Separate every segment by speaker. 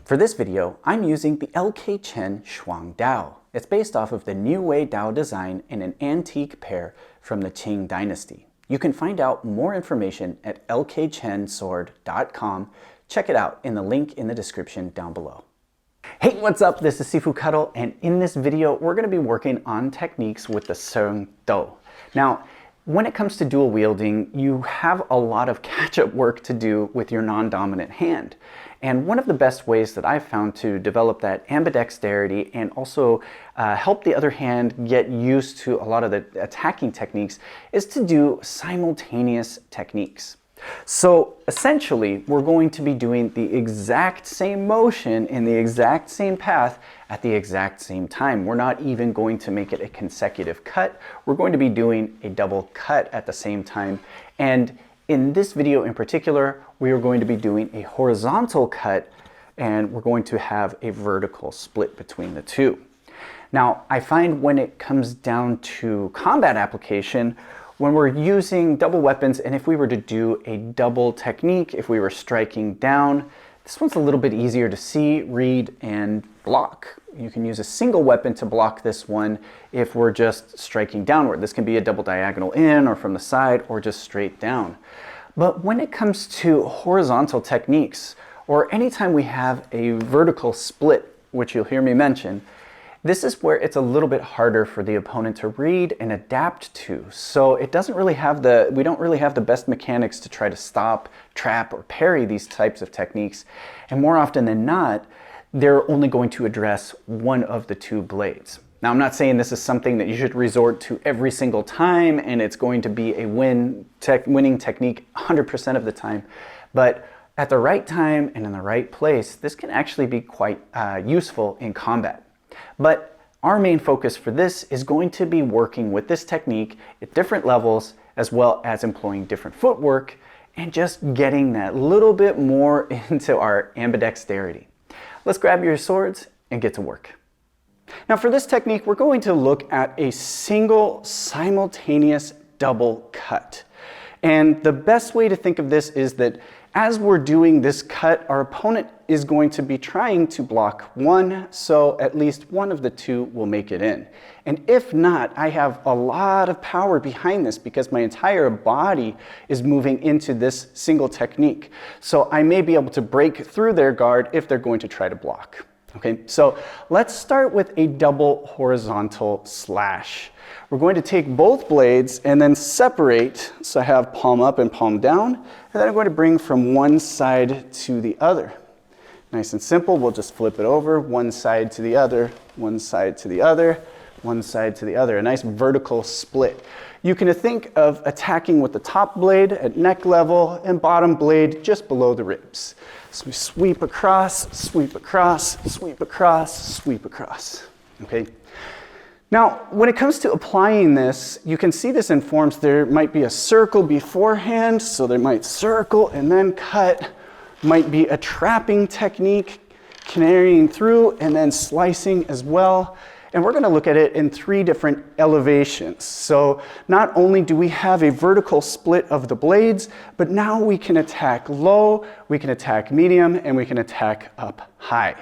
Speaker 1: For this video, I'm using the LK Chen Shuang Dao. It's based off of the New Way Dao design in an antique pair from the Qing dynasty. You can find out more information at lkchensword.com. Check it out in the link in the description down below. Hey, what's up? This is Sifu Kuttel, and in this video, we're going to be working on techniques with the Seung Dao. Now, when it comes to dual wielding, you have a lot of catch-up work to do with your non-dominant hand. And one of the best ways that I've found to develop that ambidexterity and also help the other hand get used to a lot of the attacking techniques is to do simultaneous techniques. So essentially, we're going to be doing the exact same motion in the exact same path at the exact same time. We're not even going to make it a consecutive cut. We're going to be doing a double cut at the same time. And in this video in particular, we are going to be doing a horizontal cut, and we're going to have a vertical split between the two. Now, I find when it comes down to combat application, when we're using double weapons, and if we were to do a double technique, if we were striking down, this one's a little bit easier to see, read, and block. You can use a single weapon to block this one if we're just striking downward. This can be a double diagonal in or from the side or just straight down. But when it comes to horizontal techniques, or anytime we have a vertical split, which you'll hear me mention, this is where it's a little bit harder for the opponent to read and adapt to. So it doesn't really have we don't really have the best mechanics to try to stop, trap, or parry these types of techniques. And more often than not, they're only going to address one of the two blades. Now, I'm not saying this is something that you should resort to every single time and it's going to be a winning technique 100% of the time, but at the right time and in the right place, this can actually be quite useful in combat. But our main focus for this is going to be working with this technique at different levels, as well as employing different footwork and just getting that little bit more into our ambidexterity. Let's grab your swords and get to work. Now, for this technique, we're going to look at a single simultaneous double cut. And the best way to think of this is that as we're doing this cut, our opponent is going to be trying to block one, so at least one of the two will make it in. And if not, I have a lot of power behind this because my entire body is moving into this single technique. So I may be able to break through their guard if they're going to try to block. Okay, so let's start with a double horizontal slash. We're going to take both blades and then separate, so I have palm up and palm down, and then I'm going to bring from one side to the other. Nice and simple, we'll just flip it over, one side to the other, one side to the other, one side to the other, a nice vertical split. You can think of attacking with the top blade at neck level and bottom blade just below the ribs. So we sweep across, sweep across, sweep across, sweep across, okay? Now, when it comes to applying this, you can see this in forms. There might be a circle beforehand, so they might circle and then cut. Might be a trapping technique, carrying through and then slicing as well. And we're going to look at it in three different elevations. So not only do we have a vertical split of the blades, but now we can attack low, we can attack medium, and we can attack up high.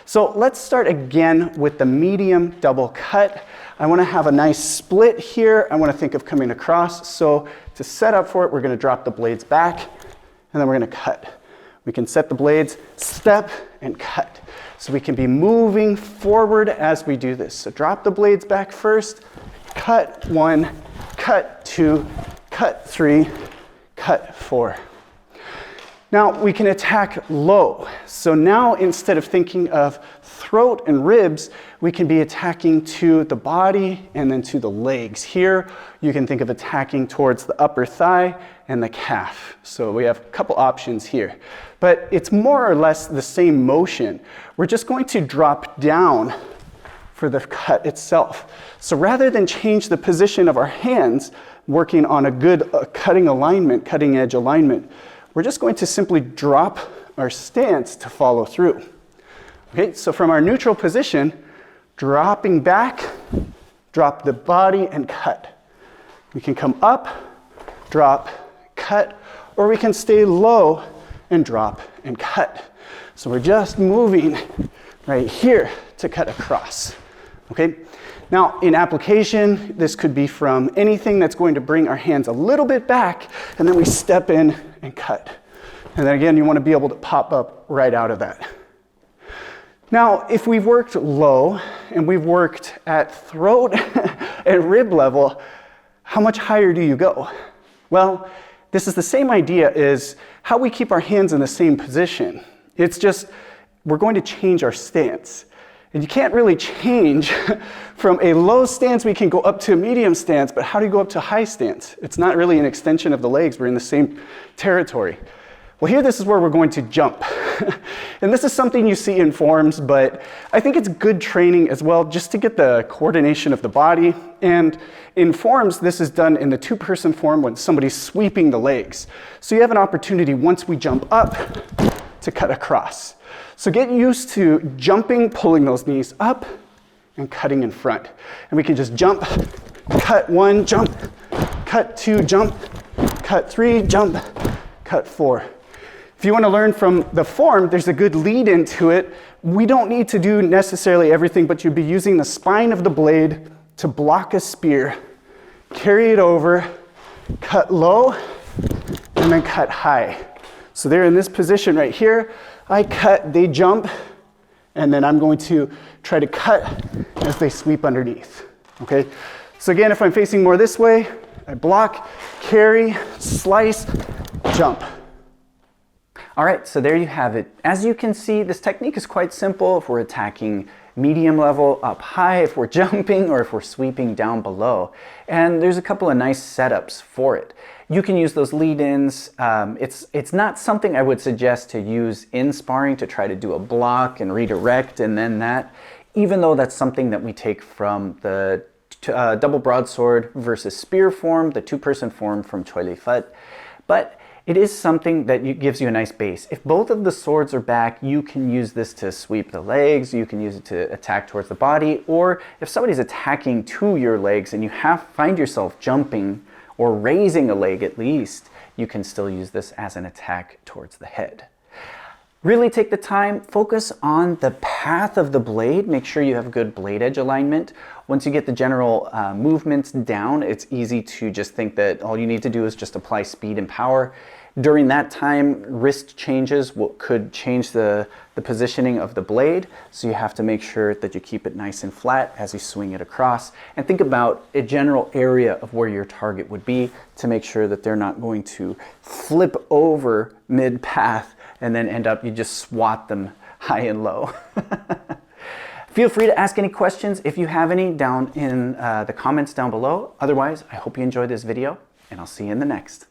Speaker 1: So let's start again with the medium double cut. I want to have a nice split here. I want to think of coming across. So to set up for it, we're going to drop the blades back, and then we're going to cut. We can set the blades, step, and cut. So we can be moving forward as we do this. So drop the blades back first, cut one, cut two, cut three, cut four. Now we can attack low. So now instead of thinking of throat and ribs, we can be attacking to the body and then to the legs. Here, you can think of attacking towards the upper thigh and the calf. So we have a couple options here. But it's more or less the same motion. We're just going to drop down for the cut itself. So rather than change the position of our hands, working on a good cutting alignment, cutting edge alignment, we're just going to simply drop our stance to follow through. Okay, so from our neutral position, dropping back, drop the body and cut. We can come up, drop, cut, or we can stay low and drop and cut. So we're just moving right here to cut across, okay? Now, in application, this could be from anything that's going to bring our hands a little bit back, and then we step in and cut. And then again, you want to be able to pop up right out of that. Now, if we've worked low and we've worked at throat and rib level, how much higher do you go? Well, this is the same idea as how we keep our hands in the same position. It's just, we're going to change our stance. And you can't really change from a low stance, we can go up to a medium stance, but how do you go up to a high stance? It's not really an extension of the legs, we're in the same territory. Well, here this is where we're going to jump. And this is something you see in forms, but I think it's good training as well, just to get the coordination of the body. And in forms, this is done in the two-person form when somebody's sweeping the legs. So you have an opportunity once we jump up to cut across. So get used to jumping, pulling those knees up, and cutting in front. And we can just jump, cut 1, jump, cut 2, jump, cut 3, jump, cut 4. If you want to learn from the form, there's a good lead into it. We don't need to do necessarily everything, but you'd be using the spine of the blade to block a spear, carry it over, cut low, and then cut high. So they're in this position right here. I cut, they jump, and then I'm going to try to cut as they sweep underneath, okay? So again, if I'm facing more this way, I block, carry, slice, jump. All right, so there you have it. As you can see, this technique is quite simple if we're attacking medium level up high, if we're jumping, or if we're sweeping down below. And there's a couple of nice setups for it. You can use those lead-ins. It's not something I would suggest to use in sparring to try to do a block and redirect and then that, even though that's something that we take from the double broadsword versus spear form, the two-person form from Choi Li Fut. But it is something that gives you a nice base. If both of the swords are back, you can use this to sweep the legs, you can use it to attack towards the body, or if somebody's attacking to your legs and you find yourself jumping or raising a leg at least, you can still use this as an attack towards the head. Really take the time, focus on the path of the blade, make sure you have good blade edge alignment. Once you get the general movements down, it's easy to just think that all you need to do is just apply speed and power. During that time, wrist changes could change the positioning of the blade, so you have to make sure that you keep it nice and flat as you swing it across, and think about a general area of where your target would be to make sure that they're not going to flip over mid-path and then end up, you just swat them high and low. Feel free to ask any questions if you have any down in the comments down below. Otherwise, I hope you enjoyed this video, and I'll see you in the next.